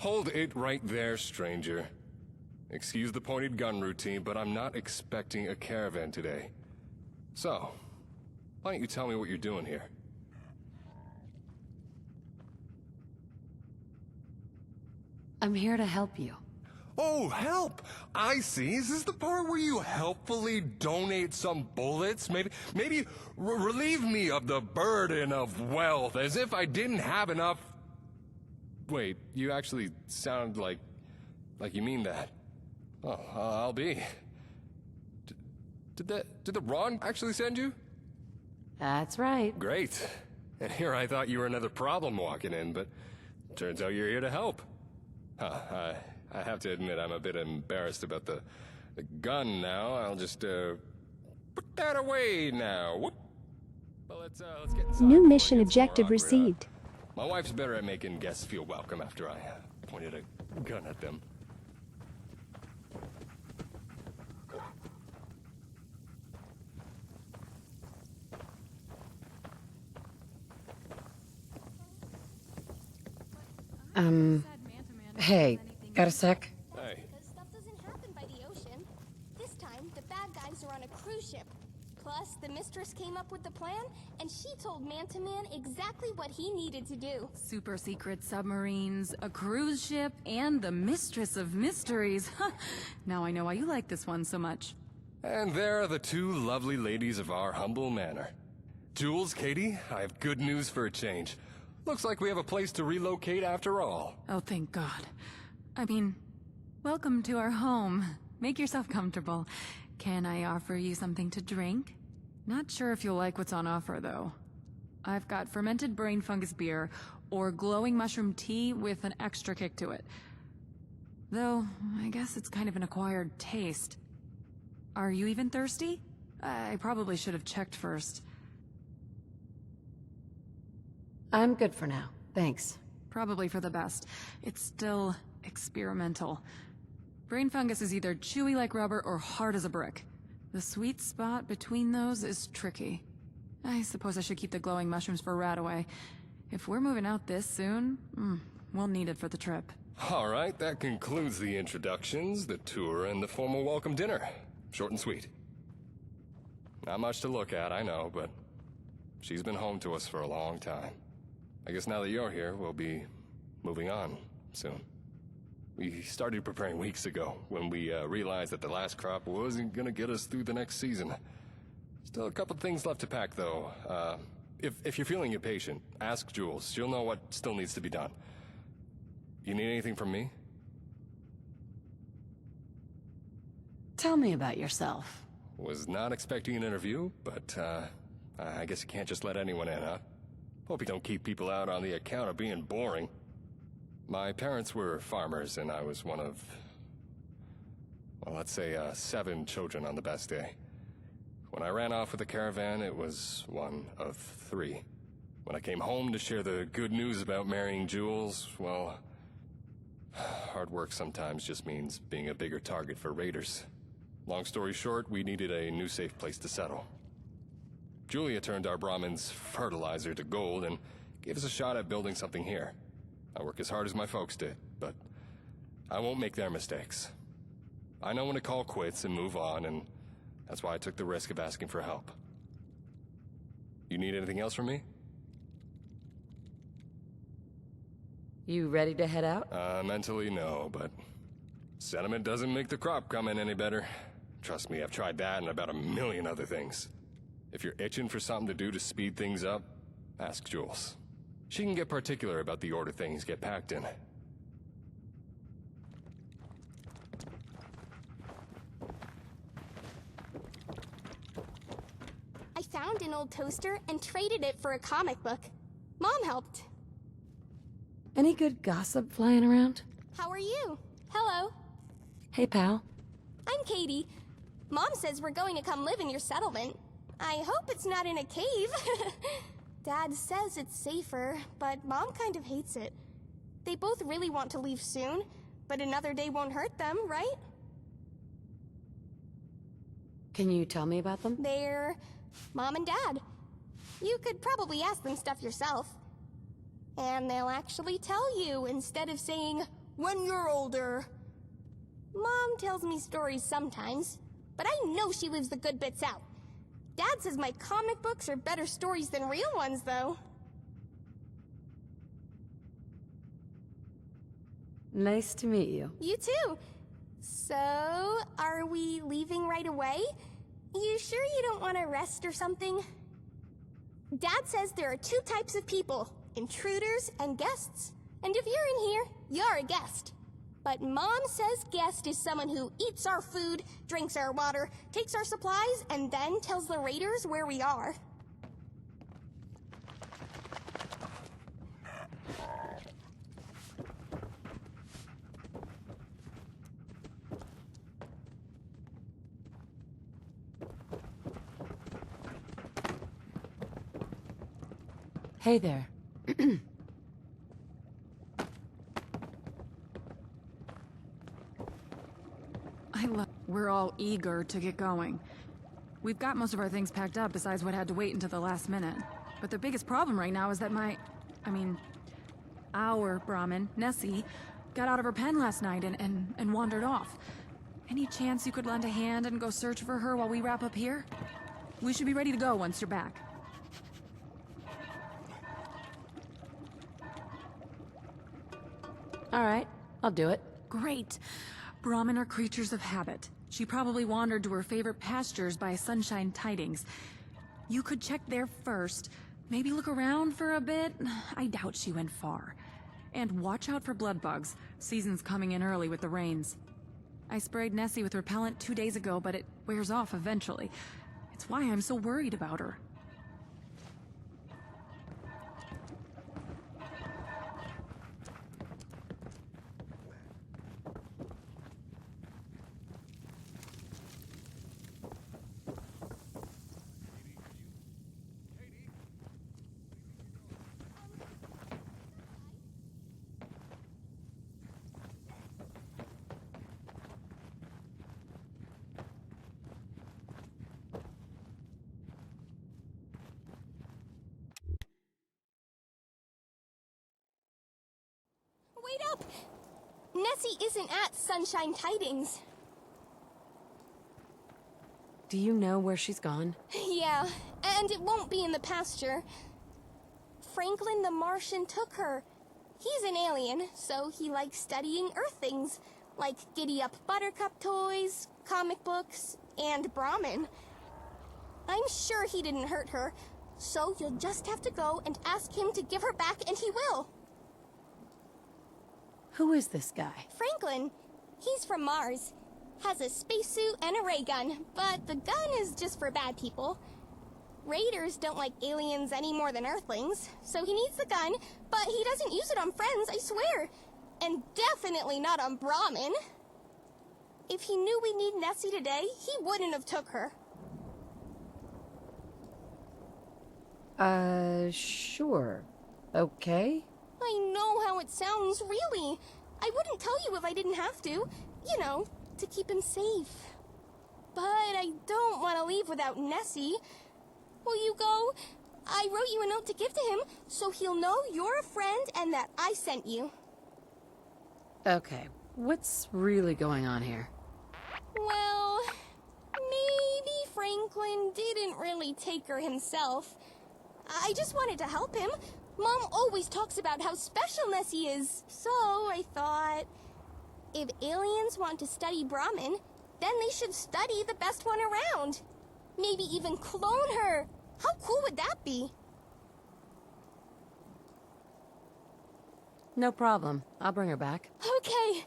Hold it right there, stranger. Excuse the pointed gun routine, but I'm not expecting a caravan today. So, why don't you tell me what you're doing here? I'm here to help you. Oh, help! I see. Is this the part where you helpfully donate some bullets? Maybe relieve me of the burden of wealth, as if I didn't have enough... Wait, you actually sound like you mean that. Oh, I'll be. Did the Ron actually send you? That's right. Great. And here I thought you were another problem walking in, but turns out you're here to help. I have to admit I'm a bit embarrassed about the gun now. I'll just put that away now. Whoop. Well, let's get inside. New mission objective received. My wife's better at making guests feel welcome after I pointed a gun at them. Hey, got a sec? Hey. Because stuff doesn't happen by the ocean. This time, the bad guys are on a cruise ship. Plus, the mistress came up with the plan, and she told Man-to-Man exactly what he needed to do. Super secret submarines, a cruise ship, and the mistress of mysteries. Now I know why you like this one so much. And there are the two lovely ladies of our humble manor. Jules, Katie, I have good news for a change. Looks like we have a place to relocate after all. Oh, thank God. I mean, welcome to our home. Make yourself comfortable. Can I offer you something to drink? Not sure if you'll like what's on offer, though. I've got fermented brain fungus beer, or glowing mushroom tea with an extra kick to it. Though, I guess it's kind of an acquired taste. Are you even thirsty? I probably should have checked first. I'm good for now. Thanks. Probably for the best. It's still experimental. Brain fungus is either chewy like rubber or hard as a brick. The sweet spot between those is tricky. I suppose I should keep the glowing mushrooms for Radaway. If we're moving out this soon, we'll need it for the trip. All right, that concludes the introductions, the tour, and the formal welcome dinner. Short and sweet. Not much to look at, I know, but she's been home to us for a long time. I guess now that you're here, we'll be moving on soon. We started preparing weeks ago when we realized that the last crop wasn't gonna get us through the next season. Still a couple things left to pack, though. If you're feeling impatient, ask Jules. She'll know what still needs to be done. You need anything from me? Tell me about yourself. Was not expecting an interview, but I guess you can't just let anyone in, huh? Hope you don't keep people out on the account of being boring. My parents were farmers, and I was one of, well, let's say 7 children on the best day. When I ran off with the caravan, it was one of 3. When I came home to share the good news about marrying Jules, well, hard work sometimes just means being a bigger target for raiders. Long story short, we needed a new safe place to settle. Julia turned our Brahmin's fertilizer to gold and gave us a shot at building something here. I work as hard as my folks did, but I won't make their mistakes. I know when to call quits and move on, and that's why I took the risk of asking for help. You need anything else from me? You ready to head out? Mentally, no, but sentiment doesn't make the crop come in any better. Trust me, I've tried that and about a million other things. If you're itching for something to do to speed things up, ask Jules. She can get particular about the order things get packed in. I found an old toaster and traded it for a comic book. Mom helped. Any good gossip flying around? How are you? Hello. Hey, pal. I'm Katie. Mom says we're going to come live in your settlement. I hope it's not in a cave. Dad says it's safer, but Mom kind of hates it. They both really want to leave soon, but another day won't hurt them, right? Can you tell me about them? They're Mom and Dad. You could probably ask them stuff yourself. And they'll actually tell you instead of saying, when you're older. Mom tells me stories sometimes, but I know she leaves the good bits out. Dad says my comic books are better stories than real ones, though. Nice to meet you. You too. So, are we leaving right away? You sure you don't want to rest or something? Dad says there are two types of people, intruders and guests. And if you're in here, you're a guest. But Mom says guest is someone who eats our food, drinks our water, takes our supplies, and then tells the raiders where we are. Hey there. We're all eager to get going. We've got most of our things packed up besides what had to wait until the last minute. But the biggest problem right now is that our Brahmin, Nessie, got out of her pen last night and wandered off. Any chance you could lend a hand and go search for her while we wrap up here? We should be ready to go once you're back. All right, I'll do it. Great. Brahmin are creatures of habit. She probably wandered to her favorite pastures by Sunshine Tidings. You could check there first. Maybe look around for a bit. I doubt she went far. And watch out for blood bugs. Season's coming in early with the rains. I sprayed Nessie with repellent 2 days ago, but it wears off eventually. It's why I'm so worried about her. Wait up! Nessie isn't at Sunshine Tidings. Do you know where she's gone? Yeah, and it won't be in the pasture. Franklin the Martian took her. He's an alien, so he likes studying Earth things, like giddy-up Buttercup toys, comic books, and Brahmin. I'm sure he didn't hurt her, so you'll just have to go and ask him to give her back, and he will. Who is this guy? Franklin. He's from Mars. Has a spacesuit and a ray gun, but the gun is just for bad people. Raiders don't like aliens any more than Earthlings, so he needs the gun, but he doesn't use it on friends, I swear. And definitely not on Brahmin. If he knew we need Nessie today, he wouldn't have took her. Sure. Okay. I know how it sounds, really. I wouldn't tell you if I didn't have to. You know, to keep him safe. But I don't want to leave without Nessie. Will you go? I wrote you a note to give to him, so he'll know you're a friend and that I sent you. Okay, what's really going on here? Well, maybe Franklin didn't really take her himself. I just wanted to help him. Mom always talks about how special Nessie is, so I thought, if aliens want to study Brahmin, then they should study the best one around. Maybe even clone her. How cool would that be? No problem. I'll bring her back. Okay.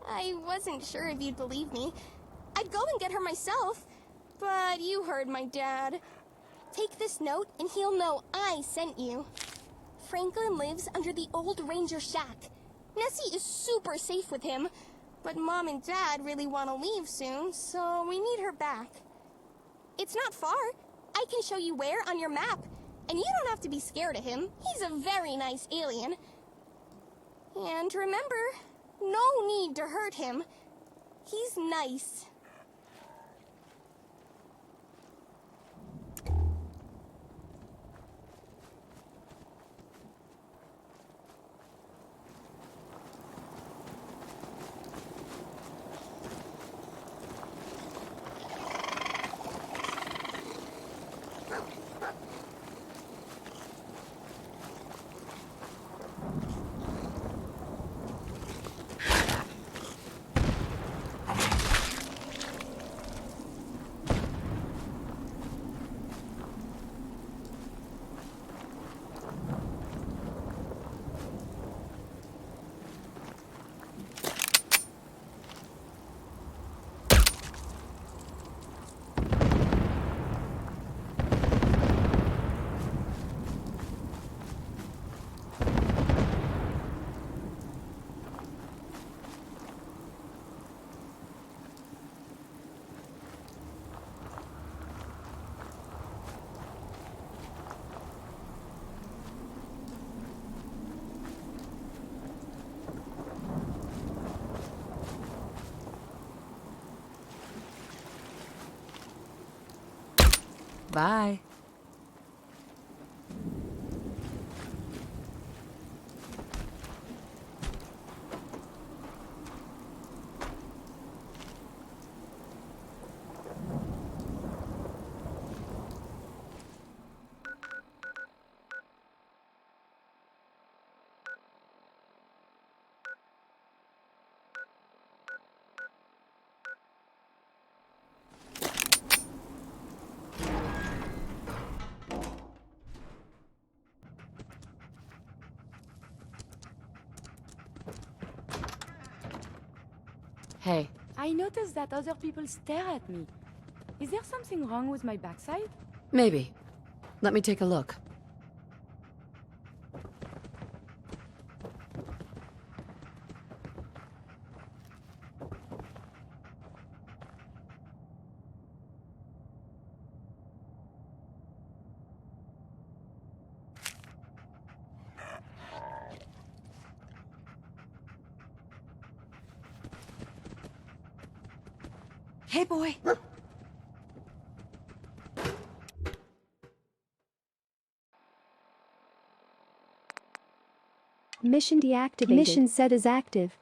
I wasn't sure if you'd believe me. I'd go and get her myself, but you heard my dad. Take this note and he'll know I sent you. Franklin lives under the old ranger shack. Nessie is super safe with him, but Mom and Dad really want to leave soon, so we need her back. It's not far. I can show you where on your map, and you don't have to be scared of him. He's a very nice alien. And remember, no need to hurt him. He's nice. Bye. Hey, I noticed that other people stare at me. Is there something wrong with my backside? maybe. Let me take a look. Hey, boy! Mission deactivated. Mission set as active.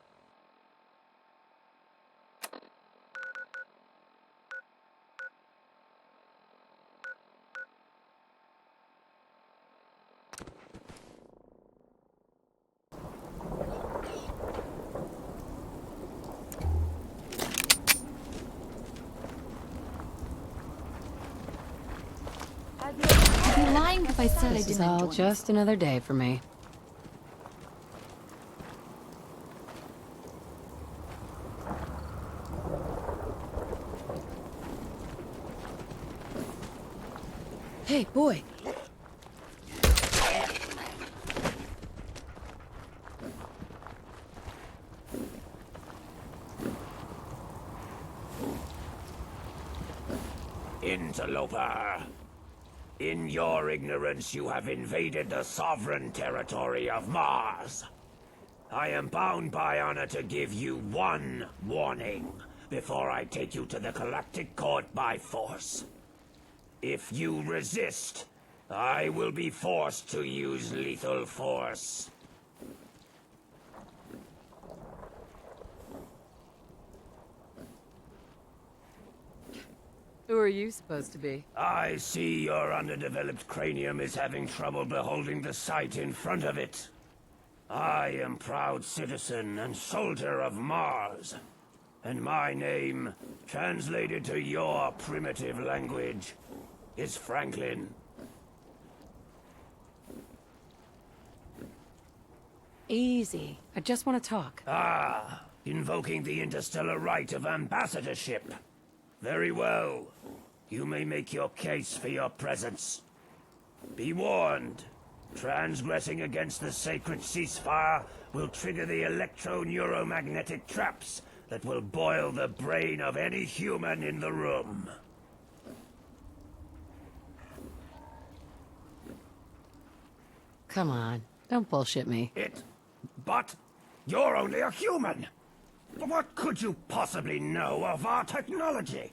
I'd be lying if I said I This is didn't all enjoy just another day for me. Hey, boy. Interloper! In your ignorance, you have invaded the sovereign territory of Mars. I am bound by honor to give you one warning before I take you to the Galactic Court by force. If you resist, I will be forced to use lethal force. Who are you supposed to be? I see your underdeveloped cranium is having trouble beholding the sight in front of it. I am proud citizen and soldier of Mars. And my name, translated to your primitive language, is Franklin. Easy. I just want to talk. Ah, invoking the interstellar right of ambassadorship. Very well. You may make your case for your presence. Be warned. Transgressing against the sacred ceasefire will trigger the electro-neuromagnetic traps that will boil the brain of any human in the room. Come on. Don't bullshit me. But you're only a human. What could you possibly know of our technology?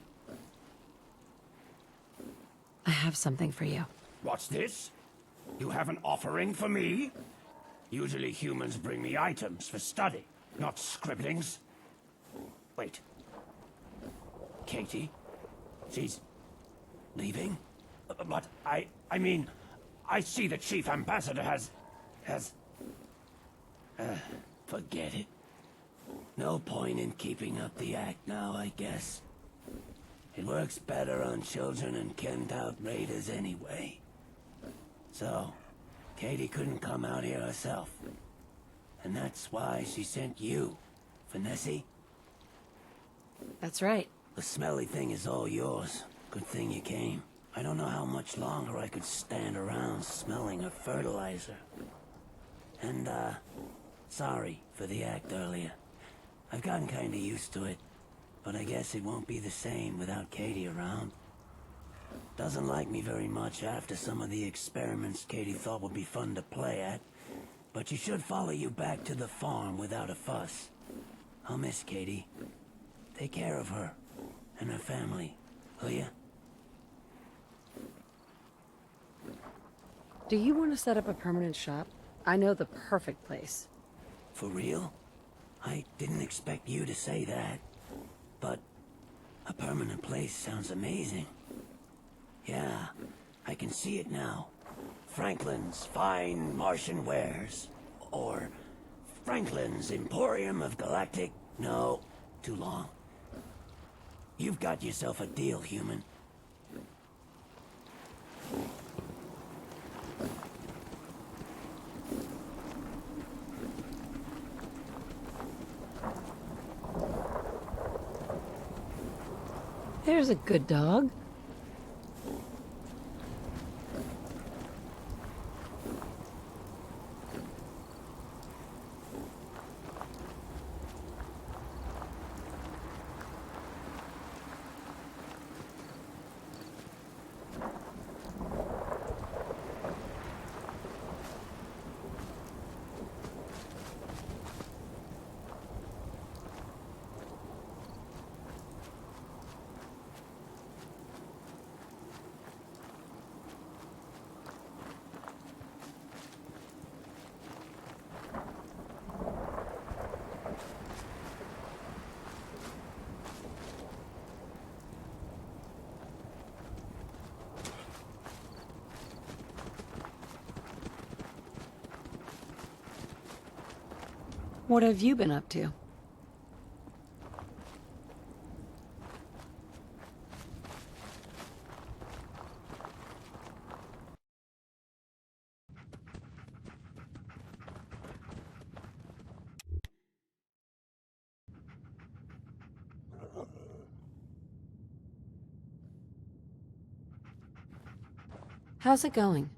I have something for you. What's this? You have an offering for me? Usually humans bring me items for study, not scribblings. Wait. Katie? She's leaving? But I mean, I see the Chief Ambassador has... forget it. No point in keeping up the act now, I guess. It works better on children and Kent-out raiders anyway. So, Katie couldn't come out here herself. And that's why she sent you, Finessi. That's right. The smelly thing is all yours. Good thing you came. I don't know how much longer I could stand around smelling her fertilizer. And, sorry for the act earlier. I've gotten kinda used to it, but I guess it won't be the same without Katie around. Doesn't like me very much after some of the experiments Katie thought would be fun to play at, but she should follow you back to the farm without a fuss. I'll miss Katie. Take care of her and her family, will ya? Do you want to set up a permanent shop? I know the perfect place. For real? I didn't expect you to say that. But a permanent place sounds amazing. Yeah, I can see it now. Franklin's Fine Martian Wares. Or Franklin's Emporium of Galactic... No, too long. You've got yourself a deal, human. There's a good dog. What have you been up to? How's it going?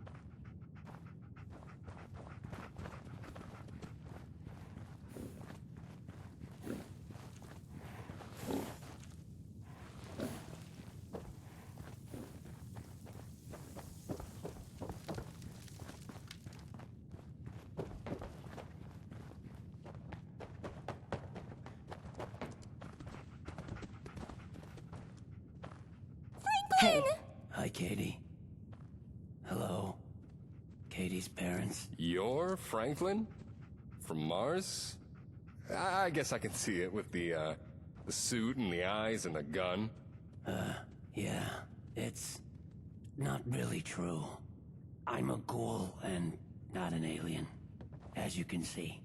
Hey. Hi, Katie. Hello. Katie's parents. You're Franklin? From Mars? I guess I can see it with the suit and the eyes and the gun. Yeah. It's not really true. I'm a ghoul and not an alien, as you can see.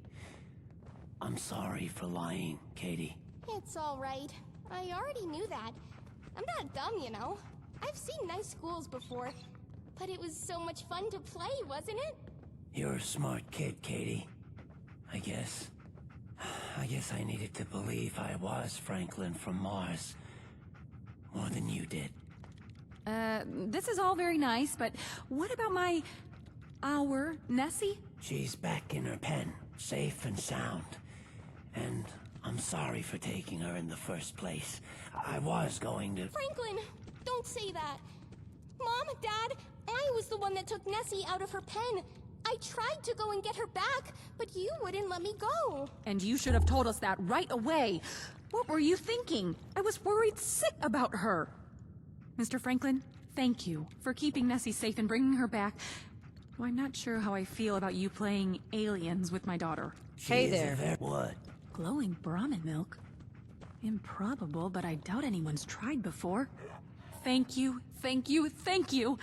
I'm sorry for lying, Katie. It's alright. I already knew that. I'm not dumb, you know. I've seen nice schools before. But it was so much fun to play, wasn't it? You're a smart kid, Katie. I guess I needed to believe I was Franklin from Mars. More than you did. This is all very nice, but what about our Nessie? She's back in her pen, safe and sound. And I'm sorry for taking her in the first place. I was going to... Franklin, don't say that. Mom, Dad, I was the one that took Nessie out of her pen. I tried to go and get her back, but you wouldn't let me go. And you should have told us that right away. What were you thinking? I was worried sick about her. Mr. Franklin, thank you for keeping Nessie safe and bringing her back. Well, I'm not sure how I feel about you playing aliens with my daughter. Hey there. What? Glowing Brahmin milk? Improbable, but I doubt anyone's tried before. Thank you, thank you, thank you!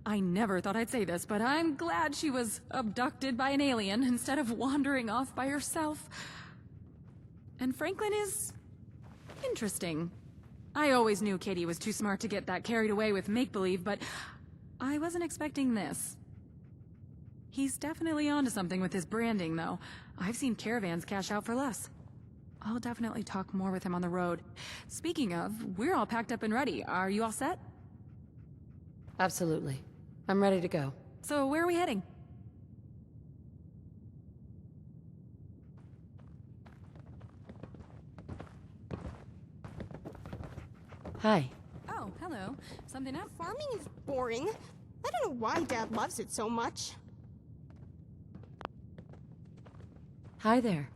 I never thought I'd say this, but I'm glad she was abducted by an alien instead of wandering off by herself. And Franklin is... interesting. I always knew Katie was too smart to get that carried away with make-believe, but I wasn't expecting this. He's definitely onto something with his branding, though. I've seen caravans cash out for less. I'll definitely talk more with him on the road. Speaking of, we're all packed up and ready. Are you all set? Absolutely. I'm ready to go. So where are we heading? Hi. Oh, hello. Something up? Farming is boring. I don't know why Dad loves it so much. Hi there.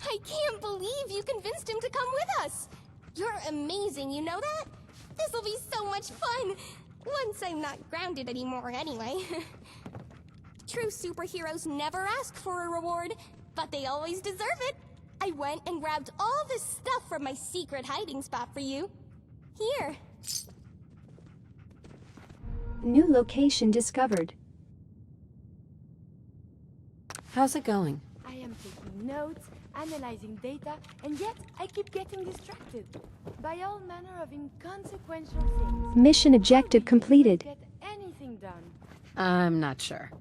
I can't believe you convinced him to come with us! You're amazing, you know that? This'll be so much fun! Once I'm not grounded anymore, anyway. True superheroes never ask for a reward, but they always deserve it. I went and grabbed all this stuff from my secret hiding spot for you. Here. New location discovered. How's it going? I am taking notes, analyzing data, and yet I keep getting distracted by all manner of inconsequential things. Mission How objective do you completed. get anything done? I'm not sure.